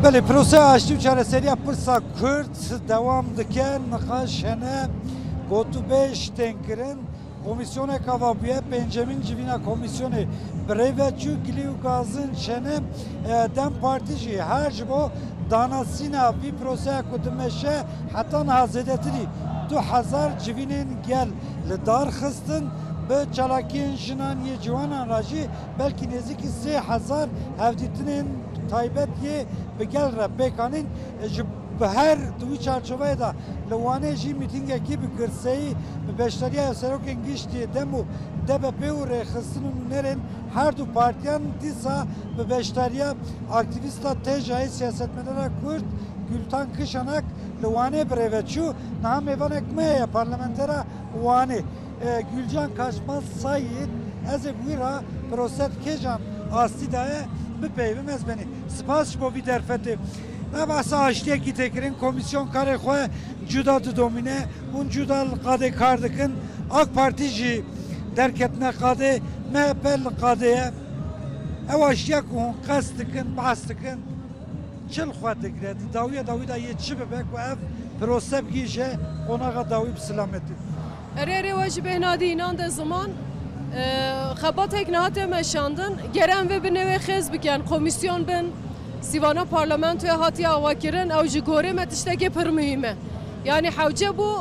بله پروسه آشتی و چارەسەری پرسا کورد دوام دکن نقاشنه گوتو بیش تنکرن komisyon kavabuye Benjamin Civina komisyonu brevetçu giliu gazın şene dem partici her jibo danasina bir prose kudumeşe hatta hazredetri 2000 civinin gel le dar xistin به çalakin jinaniye civanan raji belki nezik 3000 hevditinin taybet ye be gel rebekanin به هر دوی چارچوبه دا لوانه جی میتینگ کی بکرسی به بشتریه سروکن گیشتی دمو دب پیور خستن نرن هر دو پارتیان دیسا به بشتریه اکتیویستا تجای سیاستمدارا کرد گلتان کشانک لوانه بروچو نام ایوان اکمه پارلمانترا وانه گلجان کاشماز سایید از بویرا پروست کجان آستی دای بپیوم از بنی سپاس بو وی درفته نه بحث آشتیه کی تکرین komisyon kare خواه جدا دومینه اون جدا قاده کار دکن AK Parti جی درکتنه قاده MHP'ل قاده او آشتیه کن قصد دکن بحث دکن چل خواه دکرد داویه دا یه چی ببک و اف پروسه بگیشه قناقا داوی بسلامتی اره واجب هنادی اینان ده زمان خبات اکنات مشاندن گرم و بنوی خیز بکن komisyon بن سیوانا پارلمانتوی هاتی آوا کردن او جگوره متشتگه پر مهمه یعنی حوجه بو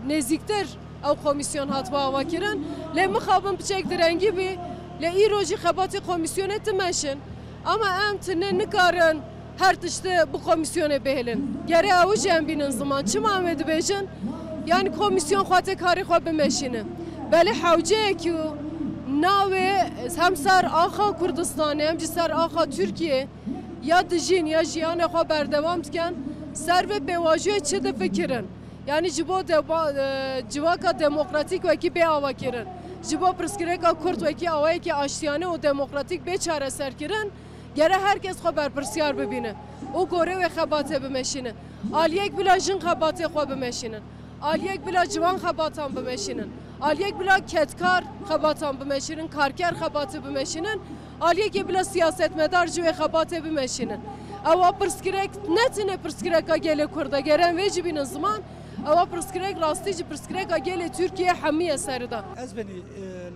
نزدیکتر او کمیسیون هاتوا آوا کردن لی مخابن بچک درنگی بی لی ای روزی خباتی کمیسیونه تمشن اما ام تنه نکارن هر تشته bu komisyona بهلن گره او جنبینن زمان چه محمد بیجن یعنی کمیسیون خواهد کاری خواه بمشینه بله حوجه که ناوه هم سر آخا کردستانه هم سر آخا ترکیه یا دجین یا جیان خو بردوام دکن سر و بواجه چه ده فکرن یعنی جواکا دموکراتیک و کی به آوا کرن جبا پرسکرکا کرد و کی آوایی که آشتیانه و دموکراتیک به چاره سر کرن گره هر کس خو بر پرسیار ببینه او گوره و خباته بمشینه آلیک بلا جن خباته خو بمشینن آلیک بلا جوان خباتان بمشینن آلیک بلا کتکار خباتان بمشینن کارکر خباته بمشینن آلیه که بلا سیاست مدار جوی خباته بمشینن اوا پرسکرک نتنه پرسکرکا گله کرده گرن ویجبین زمان اوا پرسکرک راستی جی پرسکرکا گله ترکیه همیه سردا از بنی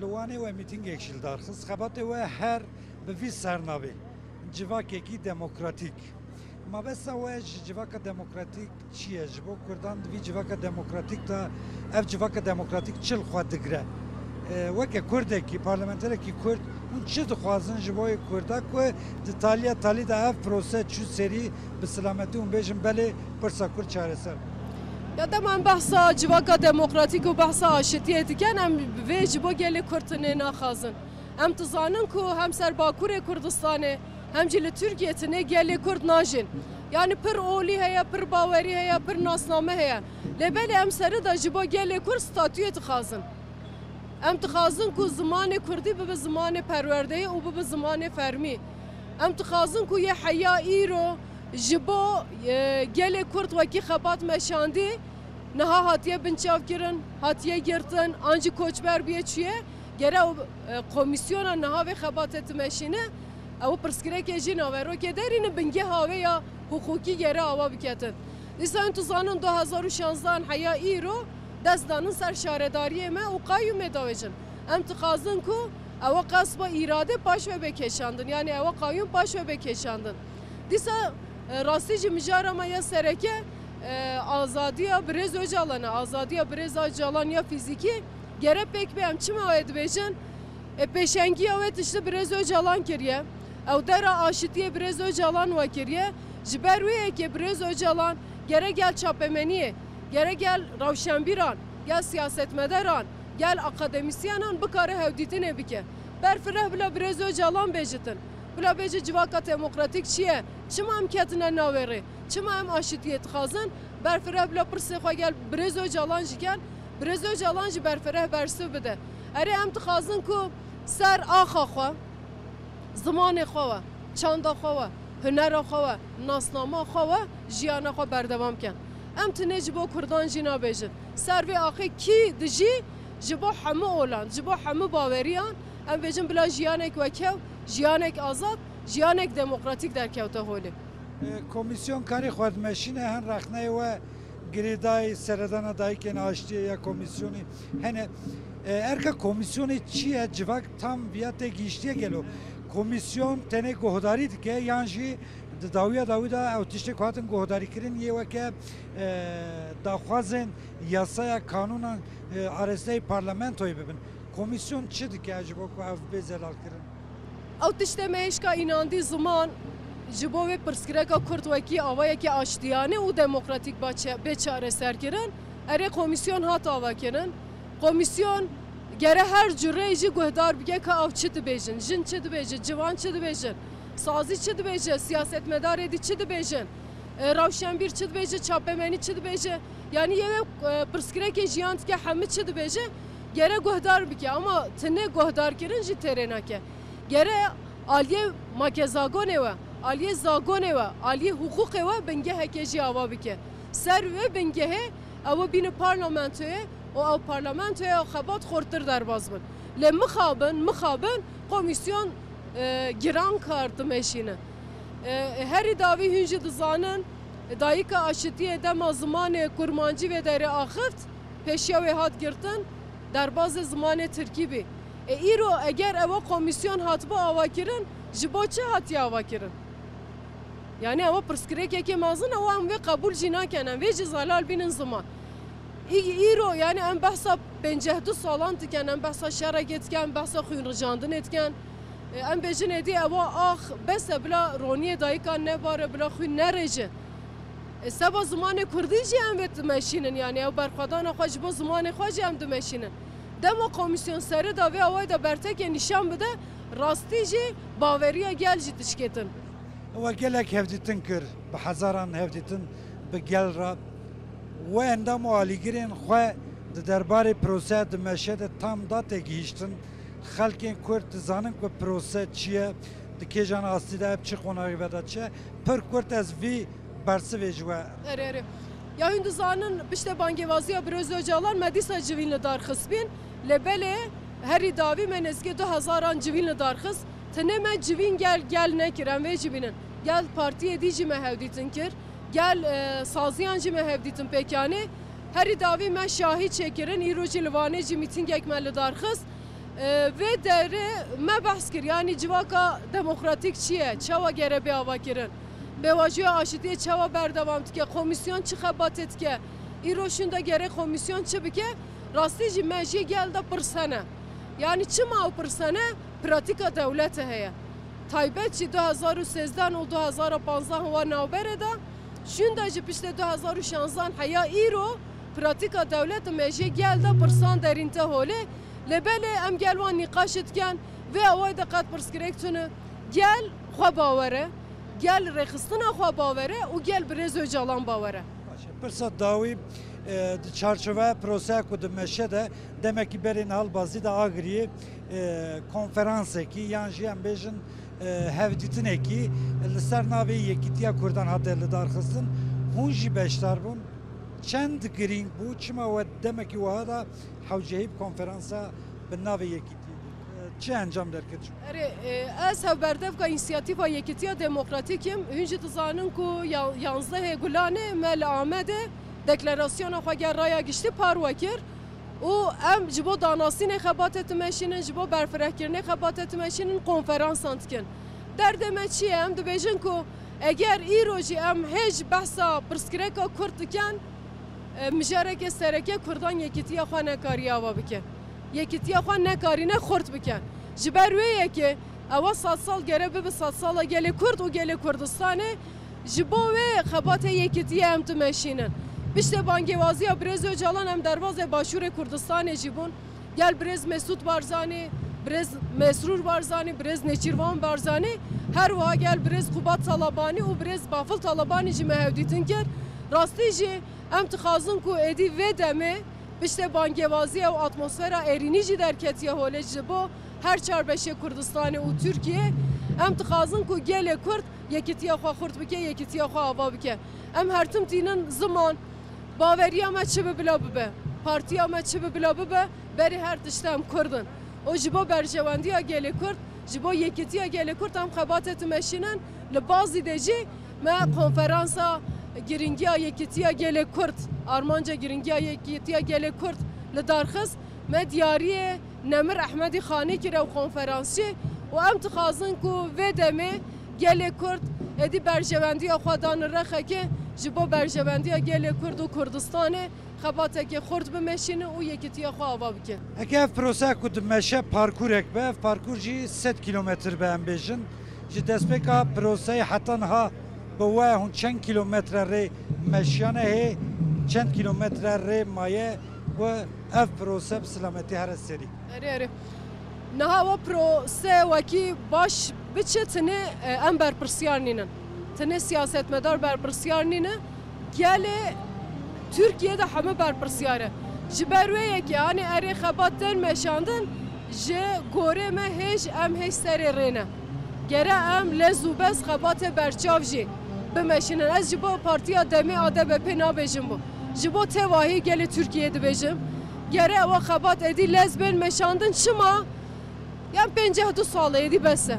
لوانه و میتینگ اکشل دارخص خباته و هر به وی سرناوی جواکی کی دموکراتیک ما بس و جواکا دموکراتیک چیه جبو کردان دوی جواکا دموکراتیک تا اف جواکا دموکراتیک چل خواد دگره وکه کرده کی پارلمانتره کی کرد اون چه دخوازن جوای کرده که تالی ده اف پروسه چو سری به سلامتی اون بیشم بله پرسا کرد چاره سر یادم من بحثا جواکا دموکراتیک و بحثا آشتیه دیگه هم وی جبا گلی کردنه ناخازن هم تزانن که هم سر باکور کردستانه هم جل ترکیه تنه گلی کرد ناجن yani پر اولی هیا پر باوری هیا پر ناسنامه هیا لبلی هم سره دا جبا گلی کرد ستاتویه تخازن ام تخازن کو زمان کردی به زمان پرورده او به زمان فرمی ام تخازن کو یه حیائی رو جبو گل کرد و کی خبات مشاندی نها هاتیه بنچاف کرن هاتیه گرتن آنجی کوچبر بیه چیه گره komisyona نها و خبات تمشینه او پرسکره که جی ناورو که درین بنگه هاوه یا حقوقی گره آوا بکتن دیسا انتظانن 2016 حیائی رو دست دانن سر شارداریه ما و قایم داوجن ام تخازن کو او قصب اراده پاش و بکشاندن یعنی او قایم پاش و بکشاندن دیسا راستی جمجارا ما یا سرکه آزادی برز اجالانه آزادی برز اجالان یا فیزیکی گره پک بیم چی مواد بیشن پیشنگی اوت işte برز اجالان کریه او در آشتی برز اجالان و کریه جبرویه که برز اجالان گره گل چاپمنیه گره گل روشنبیران گل سیاستمداران گل اکادمیسیانان بکاره هودیتنه بکه برفره بلا برز اجالان بیجتن بلا بیجه جواکا دموکراتیک چیه چما هم کتنه ناوره چما هم آشتیت خازن برفره بلا پرسه خواه گل برز اجالان جی گل برز اجالان جی برفره برسو بده اره هم تخازن که سر آخا خواه زمان خواه چاندا خواه هنر خواه ناسنامه خواه جیانا خواه بردوام کن ام تنه جبو کردان جینا بیجن سر و آخی کی دجی جبو همه اولان جبو همه باوریان ام بیجن بلا جیانک وکیو جیانک آزاد جیانک دموکراتیک در کوته هولی komisyon karı xwedmeşine hen raxney ve giridayı seredana dayıken açtığı ya komisyonu hani erka komisyonu çiye civak tam viyate giştiye gelo komisyon tene gohdari dike yanji davuya otişte kuatın gohdari kirin ye veke daxwazın yasaya kanunan arestey parlamentoyu bibin komisyon çi dike acaba ku ev bezelal kirin او تشته مهشکا ایناندی زمان جبو و پرسکرکا کرد وکی آوایی که آشتیانه و دموکراتیک بچاره سر کرن اره کمیسیون هات آوا کرن کمیسیون گره هر جوره ایجی گهدار بگه که آو چی دبیجن جن چی دبیجن جوان چی دبیجن سازی چی دبیجن سیاست مدار edi چی دبیجن روشنبیر چی دبیجن چاپمنی چی دبیجن yani yeve pırskreke jiyant ke hamit çi dibêje gere guhdar bike ama tine guhdar kirin jî terenake gere aliye makezagone ve aliye zagone ve aliye hukuke ve bengeheke jî ava bike ser ve bengehe ava bini parlamentoye o av parlamentoya xebat xortir derbaz bin le mixabin komisyon giran kartı meşine heri davi hünci dizanin dayıka aşitiye dema zamanı kurmancı ve deri axirt peşya ve hat girtin derbaz zamanı Türkibi İro eğer eva komisyon hatba avakirin jiboçe hatiye avakirin yani eva pırskreke mazın eva em ve kabul jinaken ve cizalal binin zaman İro yani em bahsa 52 salan diken em bahsa şerak etken bahsa xuyunricandın etken em bejin edi eva ah bese bila roniye dayıka ne var bila xuyun nerece سبا زمان کردی جی هم وقت ماشینن یعنی او برخوادان خواهش با زمان خواهش هم دو ماشینن دما کمیسیون سری دا و اوای دا برته که نشان بده راستی جی باوریه گل جی تشکتن و گلک هفدیتن کر به هزاران هفدیتن به گل را و اندام و آلیگرین خواه درباره پروسه دمشهد tam da tegiştin خلکین کرد زانن که پروسه چیه دکیجان آسیده hep çi konağı veda çe per kurt az vi برسه وجوه. اره یا هندوزانن بشته بانگوازی برز اجالان مدیسا جوین دارخس بین لبله هری داوی من ازگی 2000 جوین دارخس تنه من جوین گل نکرم و جوینن گل پارتی دیجی مهودیتن کر گل سازیان جی مهودیتن پکانه هری داوی من شاهی چکرن ایروجی لوانه جی میتینگ اکمل دارخس ve dere me bahs kir yani civaka demokratik çiye çava gere be ava kirin Bevajiya aşitiye çava berdevam tike komisyon çıkabat etke İroşunda gere komisyon çıbike rastici mecliye geldi pırsene yani çıma o pırsene pratika devlete heye Taybetçi 2013'den o 2015 hava navberede şunda cipişte 2016 haya İro pratika devlete mecliye geldi pırsan derinte hole lebele em gelvan nikaş etken ve avay da kat pırskerektünü gel xwe bawere gel rexistina xwe bawere û gel birêz Öcalan bawere. Pirsa dawî di çarçove proseye ku dimeşe de demek ki berên halbazî de agiriyê konferansekî yan jî em bêjin hevdîtinekî li ser navê Yekîtiya Kurdan hate li darxistin hûn jî beşdar bûn çend girîng bû çima we demek ki wiha da hewcehîb konferansa bi navê Yekîtî çi encam derket? Ez hevberdevka İnisiyatîfa Yekîtiya Demokratîkim hûn dizanin ku 11 Gulane me li Amedê deklarasyona xwe gel raya giştî parwe kir û em ji bo danasînê xebatê dimeşînin ji bo berfirehkirinê xebatê dimeşînin konferansan dikin. Derdê me çi ye em dibêjin ku eger îro jî em hêj behsa pirsgirêka Kurd dikin mijareke sereke Kurdan Yekîtiya xwe nekariye ava bike. Yekîtiya xwe nekarîne xurt bike. Ji ber wê yekê ewa 100 sal gere bibe 100 sala gelê Kurd û gelê Kurdistanê ji bo wê xebatê Yekîtiya em dimeşînin. Piştê bangêvaziya Birêz Öcalan em derbazê Başûrê Kurdistanê jî bûn. Gel Birêz Mesûd Barzanî, Birêz Mesrûr Barzanî, Birêz Nêçîrvan Barzanî, her wiha gel Birêz Qubat Talabanî û Birêz Bafil Talabanî jî me hevdîtin kir. Rastî jî em dixwazin ku êdî vê demê piştê bangêvaziya û atmosfera êrînî jî derketiye holê ji bo her çarbeşê Kurdistanê û Tirkiye em dixwazin ku gelê Kurd yekîtiya xwe xurt bike, yekîtiya xwe ava bike. Em her tim tînin ziman baveriya me çi bibila bibe, partiya me çi bibila bibe, berê her tişte em Kurdin. O ji bo berjewendiya gelê Kurd, ji bo yekîtiya gelê Kurd em xebatê dimeşînin li bazî de jî me konferansa giringiya yekitiya gelê Kurd armanca giringiya yekitiya gelê Kurd li darxiz me diyariye Nemir Ehmedî Xanî kire û konferansçi û em dixwazin ku vê demê gelê Kurd êdî berjevendiya xwe dan rexeke ji bo berjevendiya gelê Kurd û Kurdistanê xebatekê xurt bimeşînin û yekitiya xwe ava bike. Eke ev proseya ku dimeşe parkûrek be, ev parkûr jî 100 kilometre be em bêjin. Ji destpêka proseyê heta niha bi we hûn çend kilometre rê meşiyane hê, çend kilometre rê maye û ev prose bi silametî here serî. Erê. Niha we prose wekî baş biçe tinê em berpirsiyar nînin. Tinê siyasetmedar berpirsiyar nîne. Gelê Türkiye'de hemû berpirsiyar e. Ji ber wê yekê anî erê xebat tên meşandin ji gorê me hêj em hêj serê rêne. Gere em lez û bez xebatê berçav jî bimeşinin. Ez ji bo partiya demê ADBP nabêjim bu. Ji bo tevahî gelê Türkiye dibêjim. Gere ewa xebat êdî lez bên meşandin çima? Yan 52 sal êdî bes e.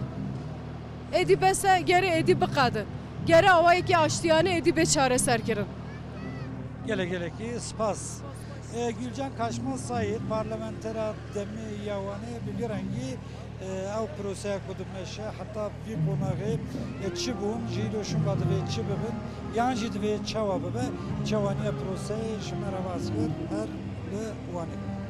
Êdî bes e gere êdî biqedin. Gere ewa yekî aştiyanê êdî bê çareserkirin. Gelekî spas. Gülcan Kaşmaz Sayit parlamentera demê yawanê bi vî rengî ew proseya ku dimeşe heta vî konaxê çi bûn jî doşûma divê çi bibin yan jî divê çawa bibe çawaniya proseyê ji me re vaz kir her li wanê.